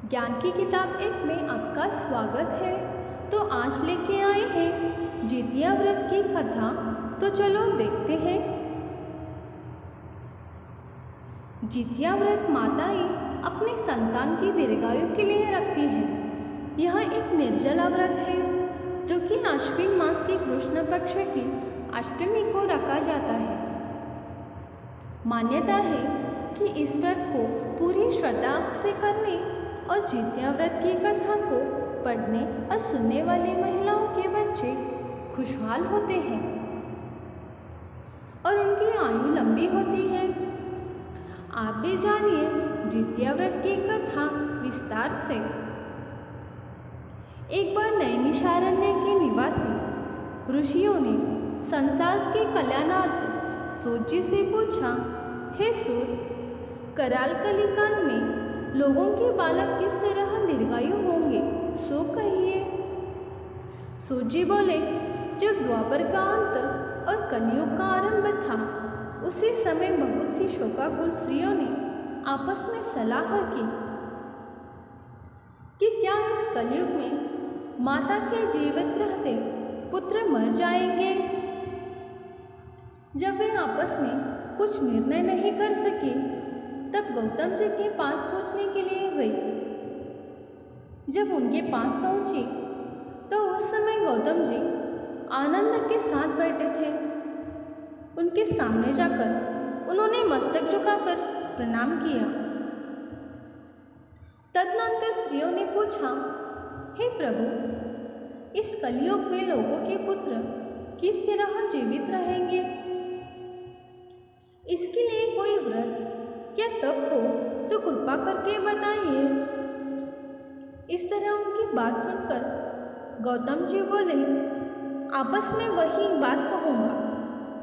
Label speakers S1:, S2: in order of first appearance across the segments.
S1: ज्ञान की किताब एक में आपका स्वागत है। तो आज लेके आए हैं जितिया व्रत की कथा। तो चलो देखते हैं। जितिया व्रत माताएं अपनी संतान की दीर्घायु के लिए रखती हैं। यह एक निर्जला व्रत है जो कि आश्विन मास की कृष्ण पक्ष की अष्टमी को रखा जाता है। मान्यता है कि इस व्रत को पूरी श्रद्धा से करने और जितिया व्रत की कथा को पढ़ने और सुनने वाली महिलाओं के बच्चे खुशहाल होते हैं और उनकी आयु लंबी होती है। आप भी जानिए जितिया व्रत की कथा विस्तार से। एक बार नैमिषारण्य के निवासी ऋषियों ने संसार के कल्याणार्थ सूत जी से पूछा, हे सूत, कराल कलिकाल में लोगों के बालक किस तरह दीर्घायु होंगे, सो कहिए। सूत जी बोले, जब द्वापर का अंत और कलयुग का आरंभ था, उसी समय बहुत सी शोकाकुल स्त्रियों ने आपस में सलाह की कि क्या इस कलयुग में माता के जीवित रहते पुत्र मर जाएंगे। जब वे आपस में कुछ निर्णय नहीं कर सकी, तब गौतम जी के पास पूछने के लिए गई। जब उनके पास पहुंची तो उस समय गौतम जी आनंद के साथ बैठे थे। उनके सामने जाकर उन्होंने मस्तक झुकाकर प्रणाम किया। तदनंतर स्त्रियों ने पूछा, हे प्रभु, इस कलयुग में लोगों के पुत्र किस तरह जीवित रहेंगे? इसके लिए कोई व्रत क्या तप हो तो कृपा करके बताइए। इस तरह उनकी बात सुनकर गौतम जी बोले, आपस में वही बात कहूँगा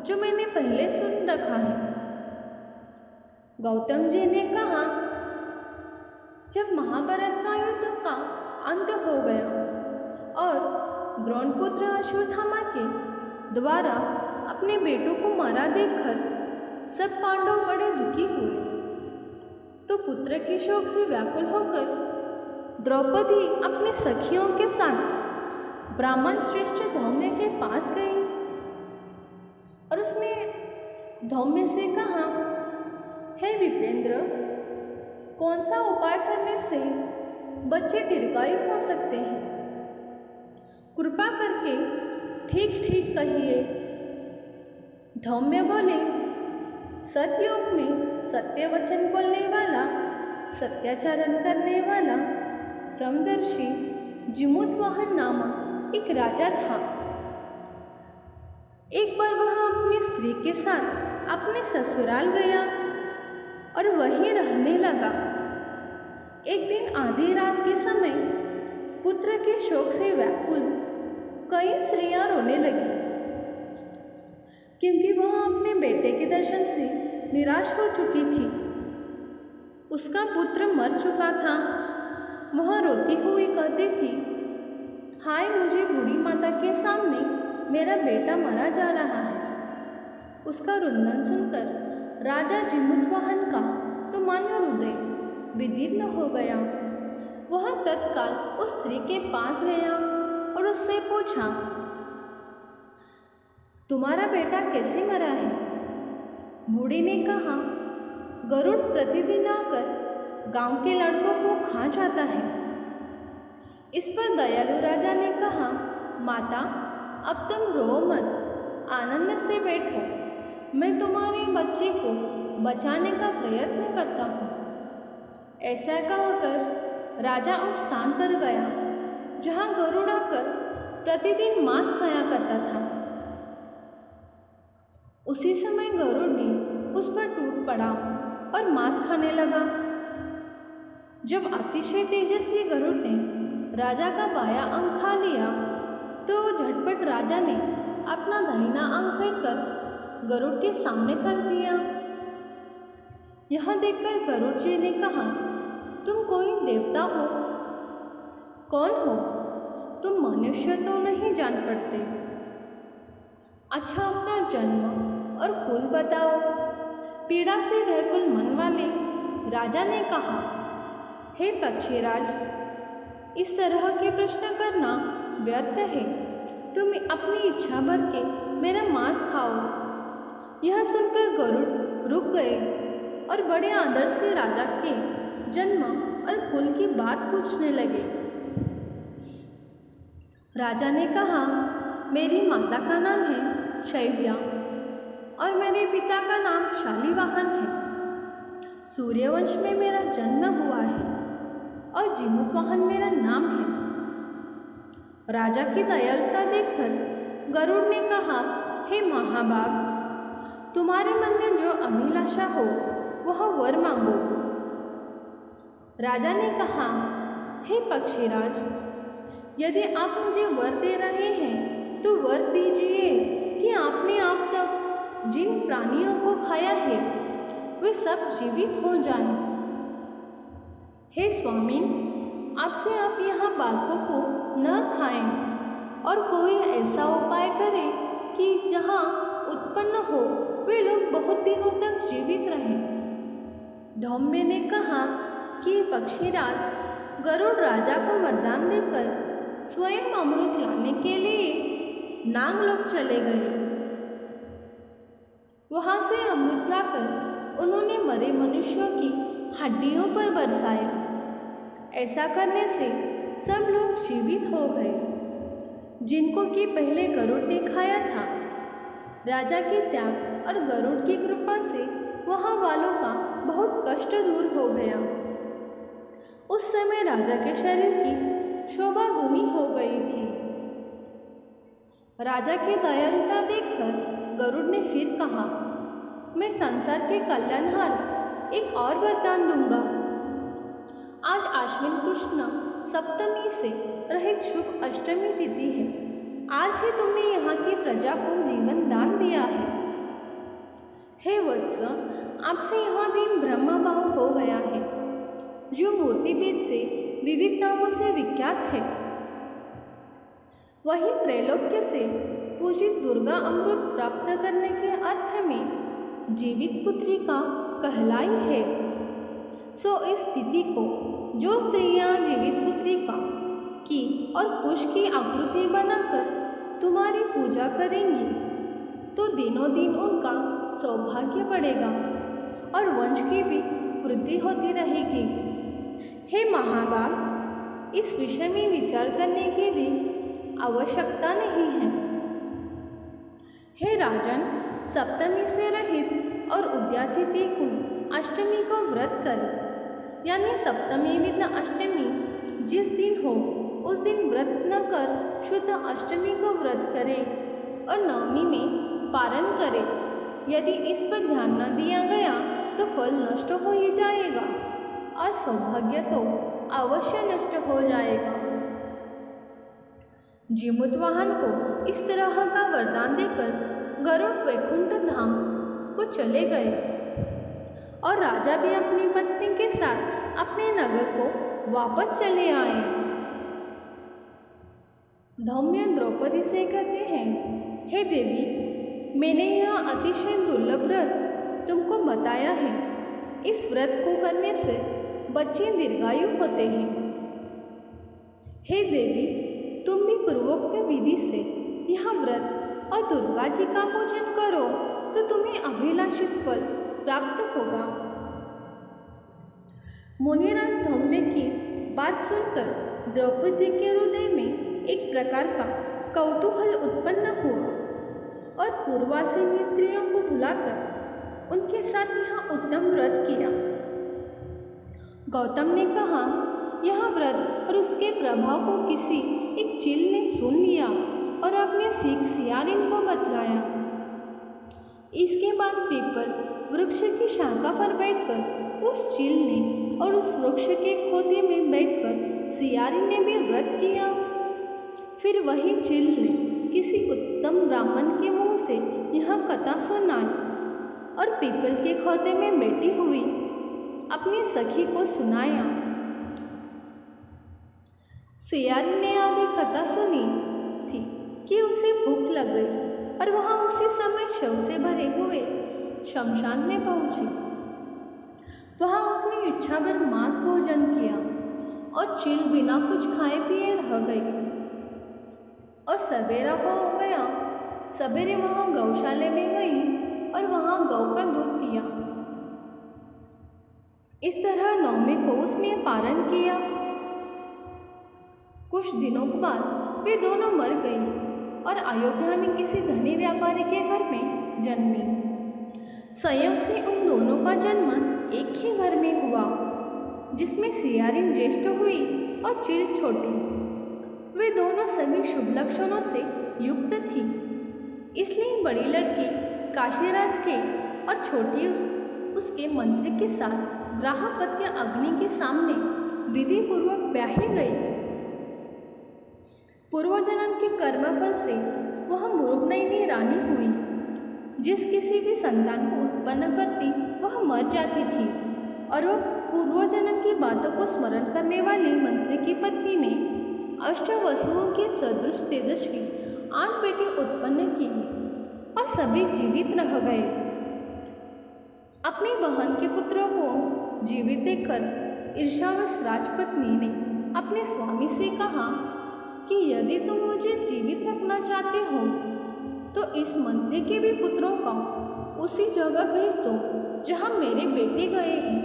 S1: जो मैंने पहले सुन रखा है। गौतम जी ने कहा, जब महाभारत का युद्ध का अंत हो गया और द्रोणपुत्र अश्वत्थामा के द्वारा अपने बेटों को मारा देखकर सब पांडव बड़े दुखी हुए, तो पुत्र के शोक से व्याकुल होकर द्रौपदी अपने सखियों के साथ ब्राह्मण श्रेष्ठ धौम्य के पास गई और उसने धौम्य से कहा, हे विपेंद्र, कौन सा उपाय करने से बच्चे दीर्घायु हो सकते हैं? कृपा करके ठीक ठीक कहिए। धौम्य बोले, सतयुग में सत्य वचन बोलने वाला, सत्याचरण करने वाला समदर्शी जिमुतवाहन नामक एक राजा था। एक बार वह अपनी स्त्री के साथ अपने ससुराल गया और वहीं रहने लगा। एक दिन आधी रात के समय पुत्र के शोक से व्याकुल कई स्त्रियां रोने लगी, क्योंकि वह अपने बेटे के दर्शन से निराश हो चुकी थी। उसका पुत्र मर चुका था। वह रोती हुई कहती थी, हाय, मुझे बूढ़ी माता के सामने मेरा बेटा मरा जा रहा है। उसका रुंदन सुनकर राजा जिमुतवाहन का तो मानो हृदय विदीर्ण हो गया। वह तत्काल उस स्त्री के पास गया और उससे पूछा, तुम्हारा बेटा कैसे मरा है? बूढ़ी ने कहा, गरुड़ प्रतिदिन आकर गांव के लड़कों को खा जाता है। इस पर दयालु राजा ने कहा, माता, अब तुम रो मत, आनंद से बैठो, मैं तुम्हारे बच्चे को बचाने का प्रयत्न करता हूँ। ऐसा कहकर राजा उस स्थान पर गया जहाँ गरुड़ आकर प्रतिदिन मांस खाया करता था। उसी समय गरुड़ भी उस पर टूट पड़ा और मांस खाने लगा। जब अतिशय तेजस्वी गरुड़ ने राजा का बायां अंग खा लिया, तो झटपट राजा ने अपना दाहिना अंग फेंककर गरुड़ के सामने कर दिया। यह देखकर गरुड़ जी ने कहा, तुम कोई देवता हो? कौन हो? तुम मनुष्य तो नहीं जान पड़ते। अच्छा, अपना जन्म और कुल बताओ। पीड़ा से व्याकुल मन वाले राजा ने कहा, हे पक्षीराज, इस तरह के प्रश्न करना व्यर्थ है। तुम अपनी इच्छा भर के मेरा मांस खाओ। यह सुनकर गरुड़ रुक गए और बड़े आदर से राजा के जन्म और कुल की बात पूछने लगे। राजा ने कहा, मेरी माता का नाम है शैव्या और मेरे पिता का नाम शालिवाहन है। सूर्यवंश में मेरा जन्म हुआ है और जीमूतवाहन मेरा नाम है। राजा की दयालुता देखकर गरुड़ ने कहा, हे महाभाग, तुम्हारे मन में जो अभिलाषा हो वह वर मांगो। राजा ने कहा, हे पक्षीराज, यदि आप मुझे वर दे रहे हैं तो वर दीजिए कि आपने आप तक जिन प्राणियों को खाया है वे सब जीवित हो जाएं। हे स्वामी, आपसे आप यहाँ बालकों को न खाएं और कोई ऐसा उपाय करें कि जहाँ उत्पन्न हो वे लोग बहुत दिनों तक जीवित रहें। धौम्य ने कहा कि पक्षीराज, गरुड़ राजा को वरदान देकर स्वयं अमृत लाने के लिए नागलोक चले गए। वहाँ से अमृत लाकर उन्होंने मरे मनुष्यों की हड्डियों पर बरसाया। ऐसा करने से सब लोग जीवित हो गए जिनको कि पहले गरुड़ ने खाया था। राजा के त्याग और गरुड़ की कृपा से वहाँ वालों का बहुत कष्ट दूर हो गया। उस समय राजा के शरीर की शोभा दूनी हो गई थी। राजा की दयालुता देखकर गरुड़ ने फिर कहा, मैं संसार के कल्याणार्थ एक और वरदान दूंगा। आज आश्विन कृष्ण सप्तमी से रहित शुभ अष्टमी तिथि है। आज ही तुमने यहाँ की प्रजा को जीवन दान दिया है। हे वत्स, आपसे यह दिन ब्रह्मबाहु हो गया है, जो मूर्तिभेद से विविध नामों से विख्यात है। वही त्रैलोक्य से पूजित दुर्गा अमृत प्राप्त करने के अर्थ में जीवित पुत्री का कहलाई है। सो इस स्थिति को जो स्त्रियां जीवित पुत्री का की और कुश की आकृति बनाकर तुम्हारी पूजा करेंगी तो दिनों दिन उनका सौभाग्य बढ़ेगा और वंश की भी वृद्धि होती रहेगी। हे महाभाग, इस विषय में विचार करने की भी आवश्यकता नहीं है। हे राजन, सप्तमी से रहित और उद्यातिथि को अष्टमी को व्रत करें, यानी सप्तमी विद अष्टमी जिस दिन हो उस दिन व्रत न कर शुद्ध अष्टमी को व्रत करें और नवमी में पारण करें। यदि इस पर ध्यान न दिया गया तो फल नष्ट हो ही जाएगा और सौभाग्य तो अवश्य नष्ट हो जाएगा। जीमूतवाहन को इस तरह का वरदान देकर गरुड़ वैकुंठ धाम को चले गए और राजा भी अपनी पत्नी के साथ अपने नगर को वापस चले आए। धौम्य द्रौपदी से कहते हैं, हे देवी, मैंने यह अतिशय दुर्लभ व्रत तुमको बताया है। इस व्रत को करने से बच्चे दीर्घायु होते हैं। हे देवी, तुम भी पूर्वोक्त विधि से यह व्रत और दुर्गा जी का पूजन करो तो तुम्हें अभिलाषित फल प्राप्त होगा। मुनिराज धौम्य की बात सुनकर द्रौपदी के हृदय में एक प्रकार का कौतूहल उत्पन्न हुआ और पूर्वासिनी स्त्रियों को बुलाकर उनके साथ यह उत्तम व्रत किया। गौतम ने कहा, यह व्रत और उसके प्रभाव को किसी एक चील ने सुन लिया और अपने सीख सियारिन को बतलाया। इसके बाद पीपल वृक्ष की शाखा पर बैठकर उस चील ने और उस वृक्ष के खोते में बैठकर सियारिन ने भी व्रत किया। फिर वही चील ने किसी उत्तम ब्राह्मण के मुंह से यह कथा सुनाई और पीपल के खोते में बैठी हुई अपनी सखी को सुनाया। सियारिन ने आधी कथा सुनी थी कि उसे भूख लग गई और वह उसी समय शव से भरे हुए शमशान में पहुंची। वहाँ उसने इच्छा भर मांस भोजन किया और चील बिना कुछ खाए पिए रह गई। और सवेरा हो गया। सवेरे वहाँ गौशाले में गई और वहाँ गौ का दूध पिया। इस तरह 9वीं को उसने पारण किया। कुछ दिनों के बाद वे दोनों मर गई और अयोध्या में किसी धनी व्यापारी के घर में जन्मी। संयोग से उन दोनों का जन्म एक ही घर में हुआ, जिसमें सियारिन ज्येष्ठ हुई और चील छोटी। वे दोनों सभी शुभ लक्षणों से युक्त थी, इसलिए बड़ी लड़की काशीराज के और छोटी उसके मंत्री के साथ ग्राहपत्य अग्नि के सामने विधि पूर्वक ब्याही गई। पूर्व जन्म के कर्मफल से वह मृगनयनी रानी हुई। जिस किसी भी संतान को उत्पन्न करती वह मर जाती थी, और वह पूर्व जन्म की बातों को स्मरण करने वाली मंत्री की पत्नी ने अष्टवसुओं के सदृश तेजस्वी 8 बेटे उत्पन्न किए और सभी जीवित रह गए। अपनी बहन के पुत्रों को जीवित देखकर ईर्ष्यावश राजपत्नी ने अपने स्वामी से कहा कि यदि तुम मुझे जीवित रखना चाहते हो तो इस मंत्री के भी पुत्रों को उसी जगह भेज दो जहाँ मेरे बेटे गए हैं,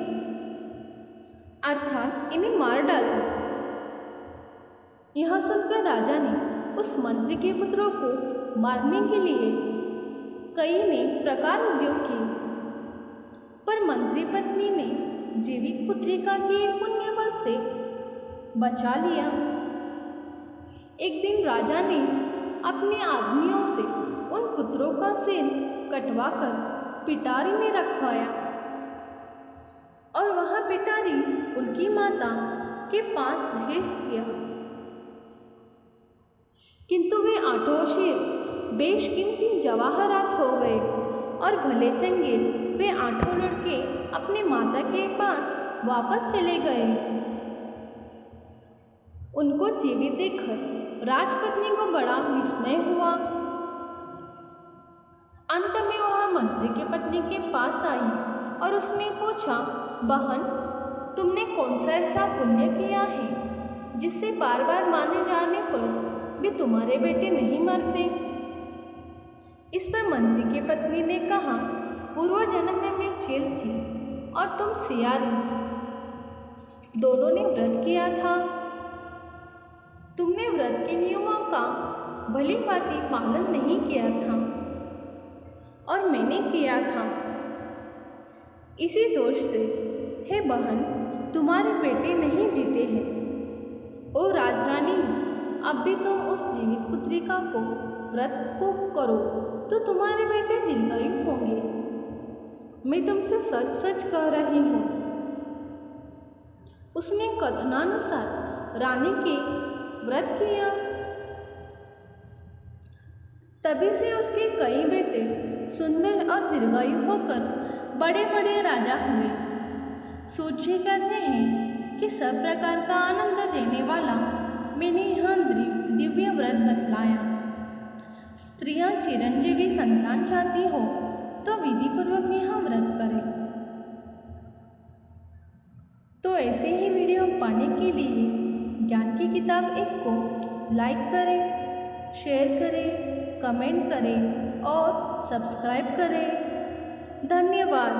S1: अर्थात इन्हें मार डालो। यह सुनकर राजा ने उस मंत्री के पुत्रों को मारने के लिए कई ने प्रकार उद्योग किए, पर मंत्री पत्नी ने जीवित पुत्रिका के पुण्य बल से बचा लिया। एक दिन राजा ने अपने आदमियों से उन पुत्रों का सिर कटवाकर पिटारी में रखवाया और वह पिटारी उनकी माता के पास भेज दिया। किंतु वे 8 शेर बेशकीमती जवाहरात हो गए और भले चंगे वे 8 लड़के अपने माता के पास वापस चले गए। उनको जीवित देखकर राजपत्नी को बड़ा विस्मय हुआ। अंत में वह मंत्री की पत्नी के पास आई और उसने पूछा, बहन, तुमने कौन सा ऐसा पुण्य किया है जिससे बार बार माने जाने पर भी तुम्हारे बेटे नहीं मरते? इस पर मंत्री की पत्नी ने कहा, पूर्व जन्म में मैं चील थी और तुम सियारी। दोनों ने व्रत किया था। तुमने व्रत के नियमों का भली भांति पालन नहीं किया था और मैंने किया था। इसी दोष से हे बहन, तुम्हारे बेटे नहीं जीते हैं। ओ राजरानी, अब भी तुम उस जीवित पुत्रिका को व्रत को करो तो तुम्हारे बेटे दीर्घायु होंगे। मैं तुमसे सच सच कह रही हूँ। उसने कथनानुसार रानी के व्रत किया। तभी से उसके कई बेटे सुंदर और दीर्घायु होकर बड़े बड़े राजा हुए। सूची कहते हैं कि सब प्रकार का आनंद देने वाला मैंने यह दिव्य व्रत बतलाया। स्त्रियां चिरंजीवी संतान चाहती हो तो विधि पूर्वक यह व्रत करें। तो ऐसे ही वीडियो पाने के लिए ज्ञान की किताब 1 को लाइक करें, शेयर करें, कमेंट करें और सब्सक्राइब करें। धन्यवाद।